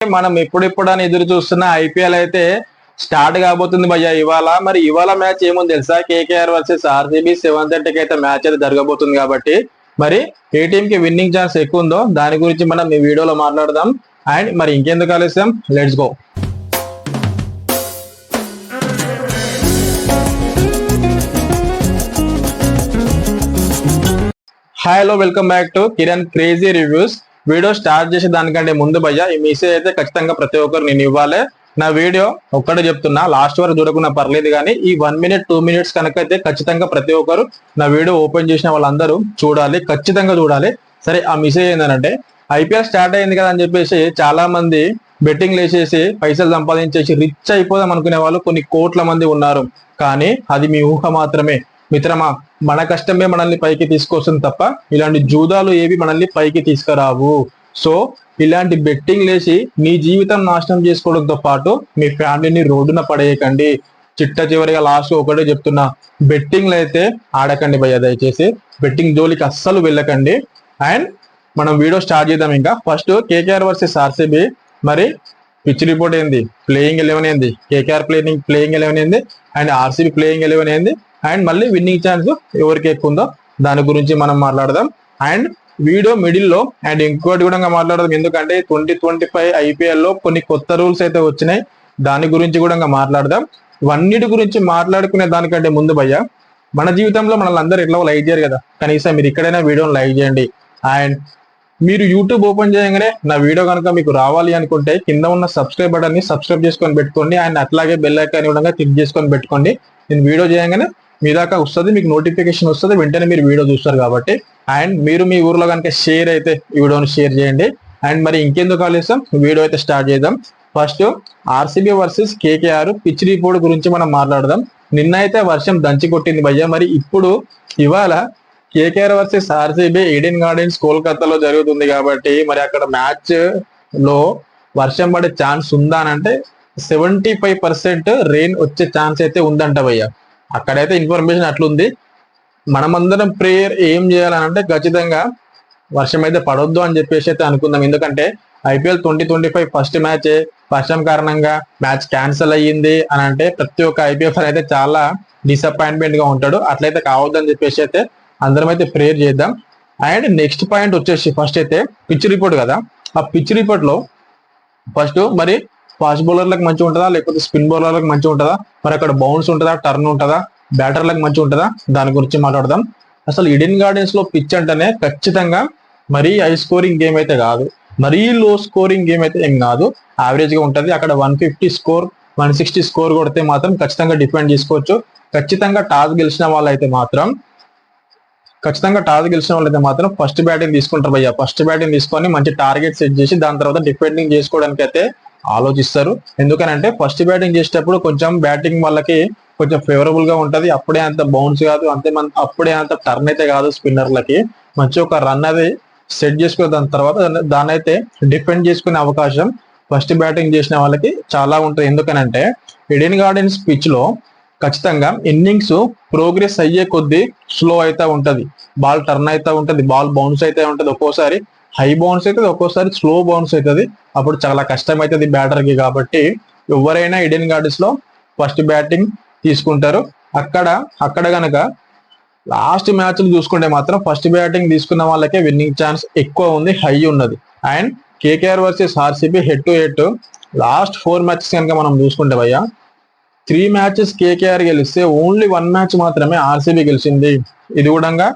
మనం ఎప్పుడెప్పుడని ఎదురు చూస్తున్న ఐపీఎల్ అయితే స్టార్ట్ కాబోతుంది భయ్య ఇవాళ. మరి ఇవాళ మ్యాచ్ ఏముంది తెలుసా? కేకేఆర్ వర్సెస్ ఆర్సీబీ 7:30కి అయితే మ్యాచ్ అయితే జరగబోతుంది. కాబట్టి మరి ఏ టీం కి విన్నింగ్ ఛాన్స్ ఎక్కువ ఉందో దాని గురించి మనం ఈ వీడియోలో మాట్లాడదాం. అండ్ మరి ఇంకెందుకు ఆలస్యం, let's go. Hi hello, welcome back to Kiran crazy reviews. Video start చేసే దానికంటే ముందు భయ్య ఈ మెసేజ్ అయితే ఖచ్చితంగా ప్రతి ఒక్కరు నేను ఇవ్వాలి. నా వీడియో ఒక్కటే చెప్తున్నా, లాస్ట్ వరకు చూడకుండా పర్లేదు, కానీ ఈ 1 minute 2 minutes కనుక అయితే ఖచ్చితంగా ప్రతి ఒక్కరు నా వీడియో ఓపెన్ చేసిన వాళ్ళందరూ చూడాలి, ఖచ్చితంగా చూడాలి. సరే, ఆ మెసేజ్ ఏంటంటే ఐపీఎల్ స్టార్ట్ అయింది కదా అని చెప్పేసి చాలా మంది బెట్టింగ్ వేసేసి పైసలు సంపాదించేసి రిచ్ అయిపోదాం అనుకునే వాళ్ళు కొన్ని కోట్ల మంది ఉన్నారు. కానీ అది మీ ఊహ మాత్రమే మిత్రమా. మన కష్టమే మనల్ని పైకి తీసుకొస్తుంది తప్ప ఇలాంటి జూదాలు ఏవి మనల్ని పైకి తీసుకురావు. సో ఇలాంటి బెట్టింగ్ లేసి మీ జీవితం నాశనం చేసుకోవడంతో పాటు మీ ఫ్యామిలీని రోడ్డున పడేయకండి. చిట్ట చివరిగా లాస్ట్ ఒకటే చెప్తున్నా, బెట్టింగ్లు అయితే ఆడకండి భయ్య, దయచేసి బెట్టింగ్ జోలికి అస్సలు వెళ్ళకండి. అండ్ మనం వీడియో స్టార్ట్ చేద్దాం. ఇంకా ఫస్ట్ కేకేఆర్ వర్సెస్ ఆర్సీబీ. మరి పిచ్ రిపోర్ట్ ఏంది, ప్లేయింగ్ 11 ఏంది, కేకేఆర్ ప్లేయింగ్ 11 ఏంది, అండ్ ఆర్సీబీ ప్లేయింగ్ 11 ఏంది, అండ్ మళ్ళీ విన్నింగ్ ఛాన్స్ ఎవరికి ఎక్కువ ఉందో దాని గురించి మనం మాట్లాడదాం. అండ్ వీడియో మిడిల్ లో అండ్ ఇంకోటి కూడా మాట్లాడదాం, ఎందుకంటే 2025 ఐపీఎల్ లో కొన్ని కొత్త రూల్స్ అయితే వచ్చినాయి, దాని గురించి కూడా మాట్లాడదాం. ఇవన్నిటి గురించి మాట్లాడుకునే దానికంటే ముందు భయ్య, మన జీవితంలో మనల్ని అందరూ ఎట్లా లైక్ చేయరు కదా, కనీసం మీరు ఇక్కడైనా వీడియోని లైక్ చేయండి. అండ్ మీరు యూట్యూబ్ ఓపెన్ చేయగానే నా వీడియో కనుక మీకు రావాలి అనుకుంటే కింద ఉన్న సబ్స్క్రైబ్ బటన్ ని సబ్స్క్రైబ్ చేసుకొని పెట్టుకోండి. అండ్ అట్లాగే బెల్ ఐకాన్ కూడా క్లిక్ చేసుకొని పెట్టుకోండి. నేను వీడియో చేయగానే మీ దాకా వస్తుంది, మీకు నోటిఫికేషన్ వస్తుంది, వెంటనే మీరు వీడియో చూస్తారు కాబట్టి. అండ్ మీరు మీ ఊర్లో కనుక షేర్ అయితే ఈ వీడియోని షేర్ చేయండి. అండ్ మరి ఇంకెందుకు ఆలస్యం, వీడియో అయితే స్టార్ట్ చేద్దాం. First RCB versus KKR pitch report గురించి మనం మాట్లాడదాం. నిన్న అయితే వర్షం దంచి కొట్టింది భయ్య. మరి ఇప్పుడు ఇవాళ KKR versus RCB Eden gardens కోల్కతాలో జరుగుతుంది కాబట్టి మరి అక్కడ మ్యాచ్ లో వర్షం పడే ఛాన్స్ ఉందా అని అంటే 75% రెయిన్ వచ్చే ఛాన్స్ అయితే ఉందంట భయ్య. అక్కడైతే ఇన్ఫర్మేషన్ అట్లుంది. మనమందరం ప్రేయర్ ఏం చేయాలని అంటే ఖచ్చితంగా వర్షం అయితే పడొద్దు అని చెప్పేసి అయితే అనుకుందాం. ఎందుకంటే ఐపీఎల్ 2025 ఫస్ట్ మ్యాచ్ వర్షం కారణంగా మ్యాచ్ క్యాన్సిల్ అయ్యింది అని అంటే ప్రతి ఒక్క ఐపీఎల్ అయితే చాలా డిసప్పాయింట్మెంట్ గా ఉంటాడు. అట్లయితే కావద్దని చెప్పేసి అయితే అందరం అయితే ప్రేయర్ చేద్దాం. అండ్ నెక్స్ట్ పాయింట్ వచ్చేసి ఫస్ట్ అయితే పిచ్ రిపోర్ట్ కదా. ఆ పిచ్ రిపోర్ట్ లో ఫస్ట్ మరి ఫాస్ట్ బౌలర్లకు మంచిగా ఉంటుందా, లేకపోతే స్పిన్ బౌలర్లకు మంచిగా ఉంటుందా, మరి అక్కడ బౌన్స్ ఉంటుందా, టర్న్ ఉంటుందా, బ్యాటర్లకు మంచిగా ఉంటుందా, దాని గురించి మాట్లాడదాం. అసలు ఈడెన్ గార్డెన్స్ లో పిచ్ అంటేనే ఖచ్చితంగా మరీ హై స్కోరింగ్ గేమ్ అయితే కాదు, మరీ లో స్కోరింగ్ గేమ్ అయితే ఏం కాదు, యావరేజ్ గా ఉంటది. అక్కడ 150 స్కోర్ 160 స్కోర్ కొడితే మాత్రం ఖచ్చితంగా డిఫెండ్ చేసుకోవచ్చు. ఖచ్చితంగా టాస్ గెలిచిన వాళ్ళైతే మాత్రం ఫస్ట్ బ్యాటింగ్ తీసుకుంటారు భయ్య. ఫస్ట్ బ్యాటింగ్ తీసుకొని మంచి టార్గెట్ సెట్ చేసి దాని తర్వాత డిఫెండింగ్ చేసుకోవడానికి అయితే ఆలోచిస్తారు. ఎందుకనంటే ఫస్ట్ బ్యాటింగ్ చేసేటప్పుడు కొంచెం బ్యాటింగ్ వాళ్ళకి కొంచెం ఫేవరబుల్ గా ఉంటది. అప్పుడే అంత బౌన్స్ కాదు, అప్పుడే అంత టర్న్ అయితే కాదు. స్పిన్నర్లకి మంచి ఒక రన్ అది సెట్ చేసుకున్న దాని తర్వాత దాన్ని అయితే డిఫెండ్ చేసుకునే అవకాశం ఫస్ట్ బ్యాటింగ్ చేసిన వాళ్ళకి చాలా ఉంటుంది. ఎందుకనంటే ఈడెన్ గార్డెన్స్ పిచ్ లో ఖచ్చితంగా ఇన్నింగ్స్ ప్రోగ్రెస్ అయ్యే కొద్దీ స్లో అయితే ఉంటది, బాల్ టర్న్ అయితే ఉంటది, బాల్ బౌన్స్ అయితే ఉంటది. ఒక్కోసారి హై బౌన్స్ అవుతుంది, ఒక్కోసారి స్లో బౌన్స్ అవుతుంది. అప్పుడు చాలా కష్టం అవుతుంది బ్యాటర్ కి. కాబట్టి ఎవరైనా ఈడెన్ గార్డెన్స్ లో ఫస్ట్ బ్యాటింగ్ తీసుకుంటారు. అక్కడ గనక లాస్ట్ మ్యాచ్లు చూసుకుంటే మాత్రం ఫస్ట్ బ్యాటింగ్ తీసుకున్న వాళ్ళకే విన్నింగ్ ఛాన్స్ ఎక్కువ ఉంది, హై ఉన్నది. And KKR versus RCB head to head last 4 matches కనుక మనం చూసుకుంటే భయ్య, 3 మ్యాచెస్ కేకేఆర్ గెలిస్తే ఓన్లీ 1 మ్యాచ్ మాత్రమే ఆర్సీబీ గెలిచింది. ఇది కూడా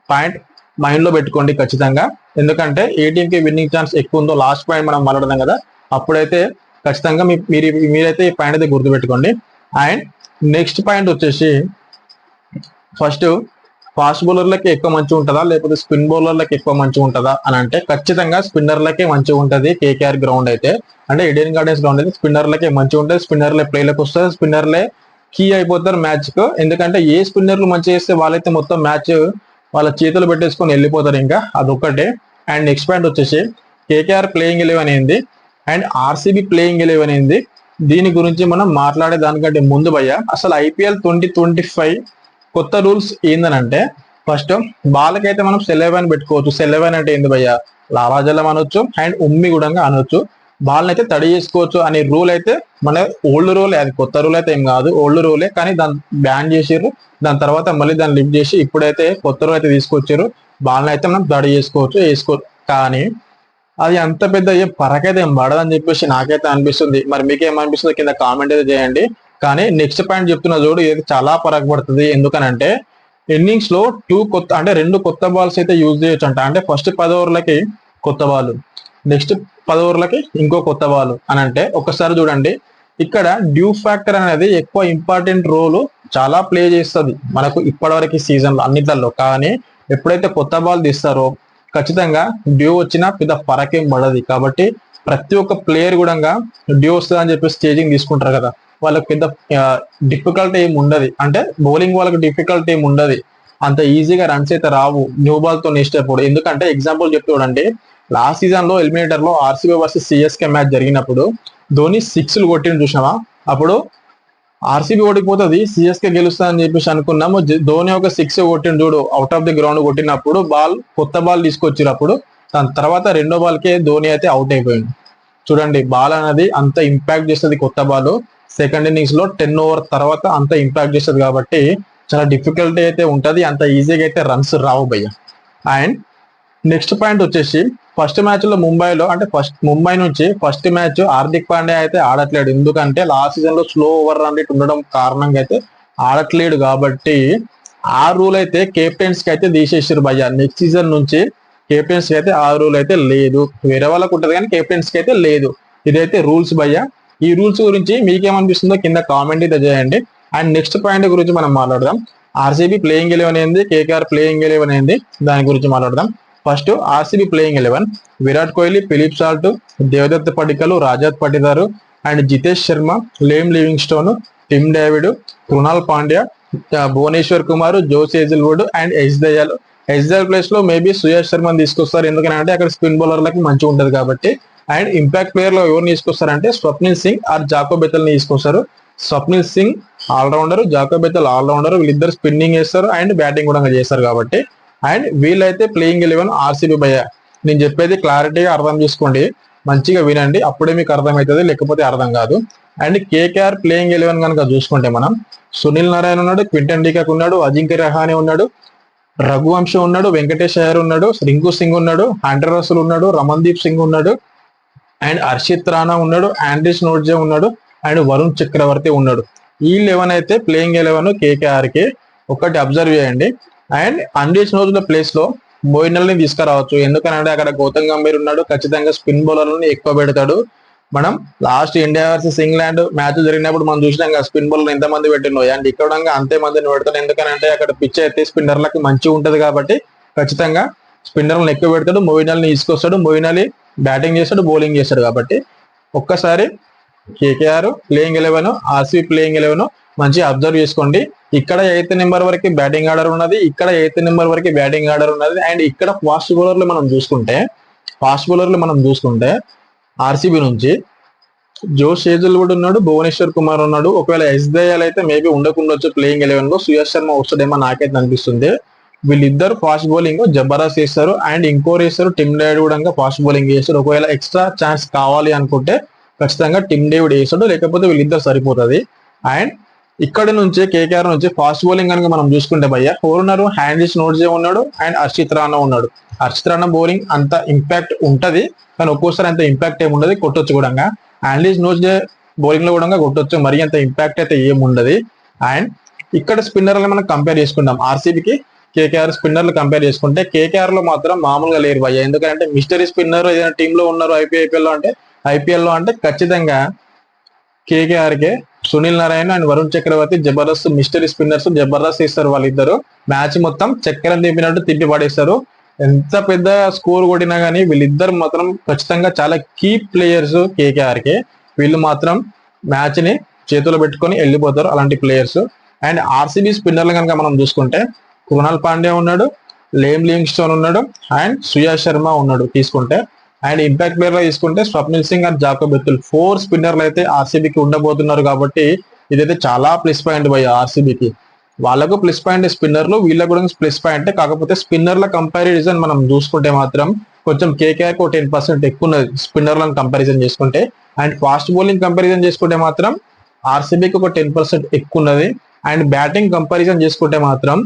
పాయింట్ మైండ్ లో పెట్టుకోండి ఖచ్చితంగా. ఎందుకంటే ఏ టీమ్ కి విన్నింగ్ ఛాన్స్ ఎక్కువ ఉందో లాస్ట్ పాయింట్ మనం మాట్లాడదాం కదా, అప్పుడైతే ఖచ్చితంగా మీరైతే ఈ పాయింట్ అయితే గుర్తుపెట్టుకోండి. అండ్ నెక్స్ట్ పాయింట్ వచ్చేసి ఫస్ట్ ఫాస్ట్ బౌలర్లకి ఎక్కువ మంచిగా ఉంటుందా, లేకపోతే స్పిన్ బౌలర్లకి ఎక్కువ మంచిగా ఉంటుందా అని అంటే ఖచ్చితంగా స్పిన్నర్లకే మంచిగా ఉంటుంది. కేకేఆర్ గ్రౌండ్ అయితే అంటే ఈడెన్ గార్డెన్స్ గ్రౌండ్ అయితే స్పిన్నర్లకే మంచిగా ఉంటుంది. స్పిన్నర్లే ప్లేలకు వస్తారు, స్పిన్నర్లే కీ అయిపోతారు మ్యాచ్ కు. ఎందుకంటే ఏ స్పిన్నర్లు మంచిగా చేస్తే వాళ్ళైతే మొత్తం మ్యాచ్ వాళ్ళ చేతులు పెట్టేసుకొని వెళ్ళిపోతారు. ఇంకా అదొక్కటే. అండ్ నెక్స్ట్ పాయింట్ వచ్చేసి కేకేఆర్ ప్లేయింగ్ 11 ఏంది అండ్ ఆర్సీబీ ప్లేయింగ్ 11 ఏంది, దీని గురించి మనం మాట్లాడే దానికంటే ముందు భయ్య, అసలు ఐపీఎల్ 2025 కొత్త రూల్స్ ఏందనంటే ఫస్ట్ బాల్ కి అయితే మనం సెల్11 పెట్టుకోవచ్చు. సెల్11 అంటే ఏంది భయ్య, లాలాజలం అనొచ్చు అండ్ ఉమ్మి కూడా అనొచ్చు. బాల్ అయితే తడి చేసుకోవచ్చు అనే రూల్ అయితే మన ఓల్డ్ రూలే, అది కొత్త రూల్ అయితే ఏం కాదు, ఓల్డ్ రూలే. కానీ దాన్ని బ్యాన్ చేసారు, దాని తర్వాత మళ్ళీ దాన్ని లిఫ్ట్ చేసి ఇప్పుడైతే కొత్త రూల్ అయితే తీసుకొచ్చారు. బాల్ అయితే మనం తడి వేసుకోవచ్చు. కానీ అది అంత పెద్ద ఏం పరకైతే ఏం పడదని చెప్పేసి నాకైతే అనిపిస్తుంది. మరి మీకేమనిపిస్తుంది కింద కామెంట్ అయితే చేయండి. కానీ నెక్స్ట్ పాయింట్ చెప్తున్నా చూడు, ఇది చాలా పరకు పడుతుంది. ఎందుకనంటే ఇన్నింగ్స్ లో రెండు కొత్త బాల్స్ అయితే యూజ్ చేయొచ్చు అంటే ఫస్ట్ 10 ఓవర్లకి కొత్త బాల్, నెక్స్ట్ 10 ఓవర్లకి ఇంకో కొత్త బాల్ అని అంటే ఒకసారి చూడండి. ఇక్కడ డ్యూ ఫ్యాక్టర్ అనేది ఎక్కువ ఇంపార్టెంట్ రోల్ చాలా ప్లే చేస్తుంది మనకు ఇప్పటివరకు సీజన్ లో అన్నిట్లలో. కానీ ఎప్పుడైతే కొత్త బాల్ తీస్తారో ఖచ్చితంగా డ్యూ వచ్చినా పెద్ద ఫరకేం పడదు. కాబట్టి ప్రతి ఒక్క ప్లేయర్ కూడా డ్యూ వస్తుంది అని చెప్పి స్టేజింగ్ తీసుకుంటారు కదా, వాళ్ళకి పెద్ద డిఫికల్టీ ఏమి ఉండదు. అంటే బౌలింగ్ వాళ్ళకి డిఫికల్టీ ఏమి ఉండదు, అంత ఈజీగా రన్స్ అయితే రావు న్యూ బాల్ తో నెక్స్ట్ అయిపోడు. ఎందుకంటే ఎగ్జాంపుల్ చెప్తూ చూడండి, లాస్ట్ సీజన్ లో ఎలిమినేటర్ లో ఆర్సీబీ వర్సెస్ సిఎస్కే మ్యాచ్ జరిగినప్పుడు ధోని 6లు కొట్టిన చూసినావా, అప్పుడు ఆర్సీబీ ఓడిపోతుంది సిఎస్కే గెలుస్తుంది అని చెప్పేసి అనుకున్నాము. ధోని ఒక 6 కొట్టిన చూడు, అవుట్ ఆఫ్ ది గ్రౌండ్ కొట్టినప్పుడు కొత్త బాల్ తీసుకొచ్చినప్పుడు దాని తర్వాత రెండో బాల్ కే ధోని అయితే అవుట్ అయిపోయింది. చూడండి, బాల్ అనేది అంత ఇంపాక్ట్ చేస్తుంది కొత్త బాల్. సెకండ్ ఇన్నింగ్స్ లో 10 ఓవర్ తర్వాత అంత ఇంపాక్ట్ చేస్తుంది కాబట్టి చాలా డిఫికల్టీ అయితే ఉంటది, అంత ఈజీగా అయితే రన్స్ రావు భయ్య. అండ్ నెక్స్ట్ పాయింట్ వచ్చేసి ఫస్ట్ మ్యాచ్ లో ముంబై నుంచి ఫస్ట్ మ్యాచ్ హార్దిక్ పాండ్యా అయితే ఆడట్లేడు. ఎందుకంటే లాస్ట్ సీజన్ లో స్లో ఓవర్ రన్ రేట్ ఉండడం కారణంగా అయితే ఆడట్లేడు. కాబట్టి ఆ రూల్ అయితే కెప్టెన్స్ కి అయితే తీసేసారు భయ్య. నెక్స్ట్ సీజన్ నుంచి కెప్టెన్స్ కి అయితే ఆ రూల్ అయితే లేదు, వేరే వాళ్ళకు ఉంటది కానీ కెప్టెన్స్ కి అయితే లేదు. ఇదైతే రూల్స్ భయ్య. ఈ రూల్స్ గురించి మీకేమనిపిస్తుందో కింద కామెంట్ అయితే చేయండి. అండ్ నెక్స్ట్ పాయింట్ గురించి మనం మాట్లాడదాం. ఆర్సీబీ ప్లేయింగ్ 11 ఏంది, కేకేఆర్ ప్లేయింగ్ 11 ఏంది, దాని గురించి మాట్లాడదాం. First RCB playing 11: Virat Kohli, Philip Salt, Devdutt Padikkal, Rajat Patidar and Jitesh Sharma, Liam Livingstone, Tim David, Krunal Pandya, Bhuvneshwar Kumar, Josh Hazlewood and Dayal place లో మేబీ సుయాష్ శర్మని తీసుకొస్తారు. ఎందుకంటే అక్కడ స్పిన్ బౌలర్లకి మంచిగా ఉంటది కాబట్టి. అండ్ ఇంపాక్ట్ ప్లేయర్ లో ఎవరిని తీసుకొస్తారంటే Swapnil Singh or Jacob ని తీసుకొస్తారు. Swapnil Singh allrounder, Jacob allrounder, వీళ్ళిద్దరు స్పిన్నింగ్ చేస్తారు అండ్ బ్యాటింగ్ కూడా చేస్తారు కాబట్టి. అండ్ వీళ్ళైతే ప్లేయింగ్ 11 ఆర్సీబీ భయ్య. నేను చెప్పేది క్లారిటీగా అర్థం చేసుకోండి, మంచిగా వినండి, అప్పుడే మీకు అర్థమవుతుంది, లేకపోతే అర్థం కాదు. అండ్ కేకేఆర్ ప్లేయింగ్ 11 కనుక చూసుకుంటే మనం సునీల్ నారాయణ ఉన్నాడు, క్వింటన్ డికాక్ ఉన్నాడు, అజింక్య రహానే ఉన్నాడు, రఘువంశ ఉన్నాడు, వెంకటేష్ అయ్యర్ ఉన్నాడు, రింకు సింగ్ ఉన్నాడు, ఆండ్రే రసల్ ఉన్నాడు, రమన్దీప్ సింగ్ ఉన్నాడు అండ్ హర్షిత్ రాణా ఉన్నాడు, ఆండ్రిస్ నోట్జే ఉన్నాడు అండ్ వరుణ్ చక్రవర్తి ఉన్నాడు. ఈ 11 అయితే ప్లేయింగ్ 11 కేకేఆర్ కి. ఒకటి అబ్జర్వ్ చేయండి. అండ్ ఆండ్రిస్ నోట్జే ప్లేస్ లో మోయిన్ ని తీసుకురావచ్చు. ఎందుకంటే అక్కడ గౌతమ్ గంభీర్ ఉన్నాడు, ఖచ్చితంగా స్పిన్ బౌలర్లను ఎక్కువ పెడతాడు. మనం last India versus England match జరిగినప్పుడు మనం చూసినాం కదా స్పిన్ బౌలర్ ఎంతమంది పెట్టినో, అండ్ ఇక్కడ అంతే మందిని పెడతాడు. ఎందుకంటే అక్కడ పిచ్ అయితే స్పిన్నర్లకు మంచిగా ఉంటది కాబట్టి ఖచ్చితంగా స్పిన్నర్లను ఎక్కువ పెడతాడు. మోయిన్ ని తీసుకొస్తాడు, మోయిన్ అలీ బ్యాటింగ్ చేస్తాడు, బౌలింగ్ చేస్తాడు. కాబట్టి ఒక్కసారి కేకేఆర్ ప్లేయింగ్ 11, ఆర్సీబీ ప్లేయింగ్ 11 మంచిగా అబ్జర్వ్ చేసుకోండి. ఇక్కడ 8th నెంబర్ వరకు బ్యాటింగ్ ఆర్డర్ ఉన్నది, ఇక్కడ 8th నెంబర్ వరకు బ్యాటింగ్ ఆర్డర్ ఉన్నది. అండ్ ఇక్కడ ఫాస్ట్ బౌలర్లు మనం చూసుకుంటే ఆర్సీబీ నుంచి జోస్ హేజిల్వుడ్ ఉన్నాడు, భువనేశ్వర్ కుమార్ ఉన్నాడు. ఒకవేళ దయాల్ అయితే మేబీ ఉండకుండొచ్చు ప్లేయింగ్ 11 లో, సుయాష్ శర్మ వస్తాడేమో నాకైతే అనిపిస్తుంది. వీళ్ళిద్దరు ఫాస్ట్ బౌలింగ్ జబర్దస్త్ చేస్తారు. అండ్ ఇంకోరు వేస్తారు టిమ్ డేవిడ్ కూడా ఫాస్ట్ బౌలింగ్ చేస్తారు. ఒకవేళ ఎక్స్ట్రా ఛాన్స్ కావాలి అనుకుంటే ఖచ్చితంగా టిమ్ డేవిడ్ వేస్తాడు, లేకపోతే వీళ్ళిద్దరు సరిపోతుంది. అండ్ ఇక్కడ నుంచి కేకేఆర్ నుంచి ఫాస్ట్ బౌలింగ్ కనుక మనం చూసుకుంటే భయ్య ఉన్నారు, హ్యాండ్రిస్ నోట్జే ఉన్నాడు అండ్ హర్షిత్ రాణా ఉన్నాడు. హర్షిత్ రాణా బౌలింగ్ అంత ఇంపాక్ట్ ఉంటది, కానీ ఒక్కోసారి అంత ఇంపాక్ట్ ఏమి ఉండదు, కొట్టొచ్చు కూడా. హ్యాండ్రిస్ నోట్జే బౌలింగ్ లో కూడా కొట్టొచ్చు, మరి అంత ఇంపాక్ట్ అయితే ఏముండదు. అండ్ ఇక్కడ స్పిన్నర్లు మనం కంపేర్ చేసుకుంటాం, ఆర్సీబీకి కేకేఆర్ స్పిన్నర్లు కంపేర్ చేసుకుంటే కేకేఆర్ లో మాత్రం మామూలుగా లేరు భయ్య. ఎందుకంటే మిస్టరీ స్పిన్నర్ ఏదైనా టీమ్ లో ఉన్నారు ఐపీఎల్ లో అంటే ఖచ్చితంగా కేకేఆర్ కే సునీల్ నారాయణ అండ్ వరుణ్ చక్రవర్తి జబర్దస్త్ మిస్టరీ స్పిన్నర్స్ జబర్దస్త్ ఇస్తారు. వాళ్ళిద్దరు మ్యాచ్ మొత్తం చక్కెర తిప్పినట్టు తిప్పి పడేస్తారు. ఎంత పెద్ద స్కోర్ కొట్టినా కానీ వీళ్ళిద్దరు మాత్రం ఖచ్చితంగా చాలా కీ ప్లేయర్స్ కేకేఆర్ కే. వీళ్ళు మాత్రం మ్యాచ్ ని చేతిలో పెట్టుకొని వెళ్ళిపోతారు, అలాంటి ప్లేయర్స్. అండ్ ఆర్సీబీ స్పిన్నర్లు కనుక మనం చూసుకుంటే కృణాల్ పాండ్యా ఉన్నాడు, లేమ్ లివింగ్స్టోన్ ఉన్నాడు అండ్ సుయాష్ శర్మ ఉన్నాడు తీసుకుంటే. అండ్ ఇంపాక్ట్ ప్లేయర్ లో తీసుకుంటే స్వప్నిల్ సింగ్ అండ్ జాకో బెతుల్ 4 స్పిన్నర్లు అయితే ఆర్సీబీకి ఉండబోతున్నారు. కాబట్టి ఇదైతే చాలా ప్లస్ పాయింట్ బై ఆర్సీబీకి. వాళ్ళకు ప్లస్ పాయింట్ స్పిన్నర్లు, వీళ్ళకు కూడా ప్లస్ పాయింట్. కాకపోతే స్పిన్నర్ల కంపారిజన్ మనం చూసుకుంటే మాత్రం కొంచెం కేకేఆర్ కు 10% ఎక్కువ ఉన్నది స్పిన్నర్లను కంపారిజన్ చేసుకుంటే. అండ్ ఫాస్ట్ బౌలింగ్ కంపారిజన్ చేసుకుంటే మాత్రం ఆర్సీబీకి ఒక 10% ఎక్కువ ఉన్నది. అండ్ బ్యాటింగ్ కంపారిజన్ చేసుకుంటే మాత్రం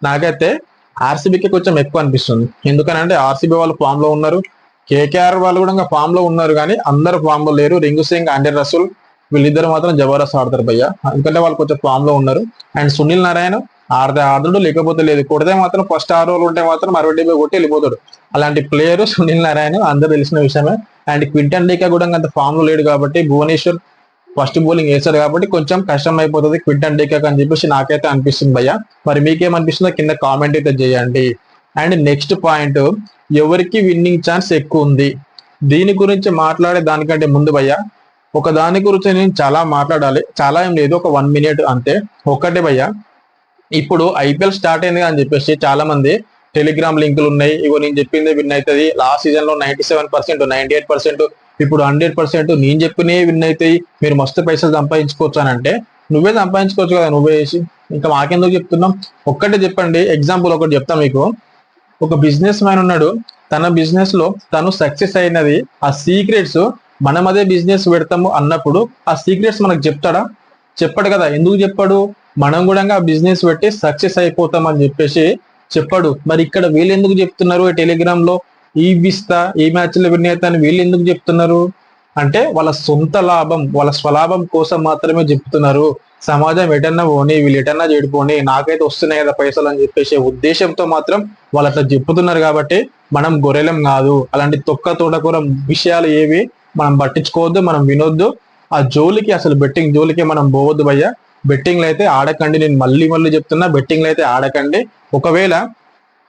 నాకైతే ఆర్సీబీకి కొంచెం ఎక్కువ అనిపిస్తుంది. ఎందుకనంటే ఆర్సీబీ వాళ్ళు ఫామ్ లో ఉన్నారు, కేకేఆర్ వాళ్ళు కూడా ఫామ్ లో ఉన్నారు, కానీ అందరు ఫామ్ లో లేరు. రింగు సింగ్, ఆండ్రే రసూల్ వీళ్ళిద్దరు మాత్రం జబర్దస్త్ ఆడతారు భయ్య, ఎందుకంటే వాళ్ళు కొంచెం ఫామ్ లో ఉన్నారు. అండ్ సునీల్ నారాయణ ఆడదే ఆడతాడు, లేకపోతే లేదు. కొడితే మాత్రం ఫస్ట్ 6 ఓవర్లు ఉంటే మాత్రం 60 కొట్టి వెళ్ళిపోతాడు. అలాంటి ప్లేయర్ సునీల్ నారాయణ, అందరూ తెలిసిన విషయమే. అండ్ క్వింటన్ డీకా కూడా అంత ఫామ్ లో లేడు కాబట్టి భువనేశ్వర్ ఫస్ట్ బౌలింగ్ వేశారు కాబట్టి కొంచెం కష్టం అయిపోతుంది క్వింటన్ డీకా అని చెప్పేసి నాకైతే అనిపిస్తుంది భయ్య. మరి మీకేమనిపిస్తుందో కింద కామెంట్ అయితే చేయండి. అండ్ నెక్స్ట్ పాయింట్, ఎవరికి విన్నింగ్ ఛాన్స్ ఎక్కువ ఉంది, దీని గురించి మాట్లాడే దానికంటే ముందు భయ్య ఒక దాని గురించి నేను చాలా మాట్లాడాలి. చాలా ఏం లేదు, ఒక 1 minute అంతే. ఒక్కటే భయ్య, ఇప్పుడు ఐపీఎల్ స్టార్ట్ అయింది అని చెప్పేసి చాలా మంది టెలిగ్రామ్ లింకులు ఉన్నాయి, ఇగో నేను చెప్పిందే విన్ అవుతుంది, లాస్ట్ సీజన్ లో 97%, 98%, ఇప్పుడు 100% నేను చెప్పినే విన్ అవుతాయి, మీరు మస్తు పైసలు సంపాదించుకోవచ్చు అని అంటే నువ్వే సంపాదించుకోవచ్చు కదా, నువ్వే వేసి. ఇంకా మాకెందుకు చెప్తున్నాం? ఒక్కటే చెప్పండి. ఎగ్జాంపుల్ ఒకటి చెప్తాం మీకు. ఒక బిజినెస్ మ్యాన్ ఉన్నాడు, తన బిజినెస్ లో తను సక్సెస్ అయినది, ఆ సీక్రెట్స్ మనం అదే బిజినెస్ పెడతాము అన్నప్పుడు ఆ సీక్రెట్స్ మనకు చెప్తాడా? చెప్పడు కదా. ఎందుకు చెప్పాడు? మనం కూడా ఆ బిజినెస్ పెట్టి సక్సెస్ అయిపోతాం అని చెప్పేసి చెప్పాడు. మరి ఇక్కడ వీళ్ళు ఎందుకు చెప్తున్నారు టెలిగ్రామ్ లో ఈ విస్తా ఈ మ్యాచ్ లో విన్ అవుతా అని వీళ్ళు ఎందుకు చెప్తున్నారు అంటే వాళ్ళ సొంత లాభం, వాళ్ళ స్వలాభం కోసం మాత్రమే చెప్తున్నారు. సమాజం ఎటన్నా పోని, వీళ్ళు ఎటన్నా చెడిపోని, నాకైతే వస్తున్నాయి కదా పైసలు అని చెప్పేసి ఉద్దేశంతో మాత్రం వాళ్ళు అట్లా చెప్తున్నారు. కాబట్టి మనం గొర్రెలం కాదు, అలాంటి తొక్క తోటకూర విషయాలు ఏవి మనం పట్టించుకోవద్దు, మనం వినొద్దు. ఆ జోలికి, అసలు బెట్టింగ్ జోలికి మనం పోవద్దు భయ్య. బెట్టింగ్లు అయితే ఆడకండి, నేను మళ్ళీ మళ్ళీ చెప్తున్నా, బెట్టింగ్లు అయితే ఆడకండి. ఒకవేళ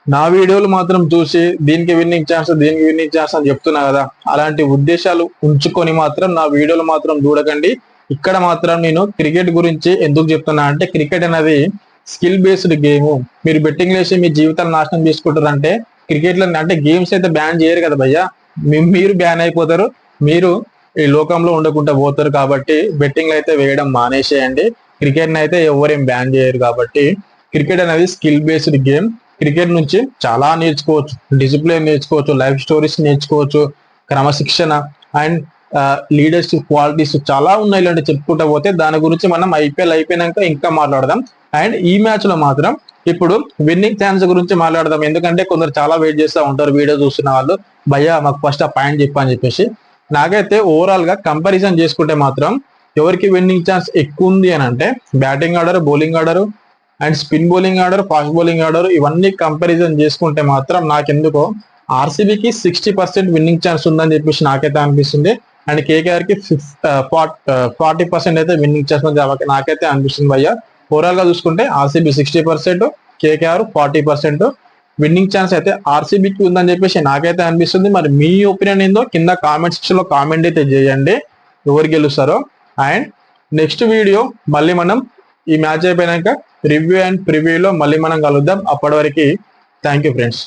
నా వీడియోలు మాత్రం చూసి దీనికి విన్నింగ్ ఛాన్స్, దీనికి విన్నింగ్ ఛాన్స్ అని చెప్తున్నా కదా, అలాంటి ఉద్దేశాలు ఉంచుకొని మాత్రం నా వీడియోలు మాత్రం చూడకండి. ఇక్కడ మాత్రం నేను క్రికెట్ గురించి ఎందుకు చెప్తున్నా అంటే, క్రికెట్ అనేది స్కిల్ బేస్డ్ గేమ్. మీరు బెట్టింగ్ వేసి మీ జీవితాన్ని నాశనం చేసుకుంటారు అంటే క్రికెట్ లో అంటే గేమ్స్ అయితే బ్యాన్ చేయరు కదా భయ్య, మీరు బ్యాన్ అయిపోతారు, మీరు ఈ లోకంలో ఉండకుండా పోతారు. కాబట్టి బెట్టింగ్ అయితే వేయడం మానేసేయండి. క్రికెట్ అయితే ఎవరేం బ్యాన్ చేయరు. కాబట్టి క్రికెట్ అనేది స్కిల్ బేస్డ్ గేమ్. క్రికెట్ నుంచి చాలా నేర్చుకోవచ్చు, డిసిప్లిన్ నేర్చుకోవచ్చు, లైఫ్ స్టోరీస్ నేర్చుకోవచ్చు, క్రమశిక్షణ అండ్ లీడర్షిప్ క్వాలిటీస్ చాలా ఉన్నాయి. ఇలాంటి చెప్పుకుంటా పోతే దాని గురించి మనం ఐపీఎల్ అయిపోయినాక ఇంకా మాట్లాడదాం. అండ్ ఈ మ్యాచ్ లో మాత్రం ఇప్పుడు విన్నింగ్ ఛాన్స్ గురించి మాట్లాడదాం. ఎందుకంటే కొందరు చాలా వెయిట్ చేస్తూ ఉంటారు వీడియో చూస్తున్న వాళ్ళు, భయ్యా మాకు ఫస్ట్ ఆ పాయింట్ చెప్పని చెప్పేసి. నాకైతే ఓవరాల్ గా కంపారిజన్ చేసుకుంటే మాత్రం ఎవరికి విన్నింగ్ ఛాన్స్ ఎక్కువ ఉంది అని అంటే batting order, bowling order and spin bowling order, fast bowling order, ఇవన్నీ కంపారిజన్ చేసుకుంటే మాత్రం నాకెందుకో ఆర్సీబీకి 60% విన్నింగ్ ఛాన్స్ ఉందని చెప్పేసి నాకైతే అనిపిస్తుంది. అండ్ కేకేఆర్ కి 40% అయితే విన్నింగ్ ఛాన్స్ ఉంది నాకైతే అనిపిస్తుంది భయ్య. ఓవరాల్ గా చూసుకుంటే ఆర్సీబీ 60%, కేకేఆర్ 40% విన్నింగ్ ఛాన్స్ అయితే ఆర్సీబీకి ఉందని చెప్పేసి నాకైతే అనిపిస్తుంది. మరి మీ ఒపీనియన్ ఏందో కింద కామెంట్ సెక్షన్ లో కామెంట్ అయితే చేయండి, ఎవరు గెలుస్తారో. అండ్ నెక్స్ట్ వీడియో మళ్ళీ మనం ఈ మ్యాచ్ అయిపోయినాక రివ్యూ అండ్ ప్రివ్యూలో మళ్ళీ మనం కలుద్దాం. అప్పటి వరకు థ్యాంక్ యూ ఫ్రెండ్స్.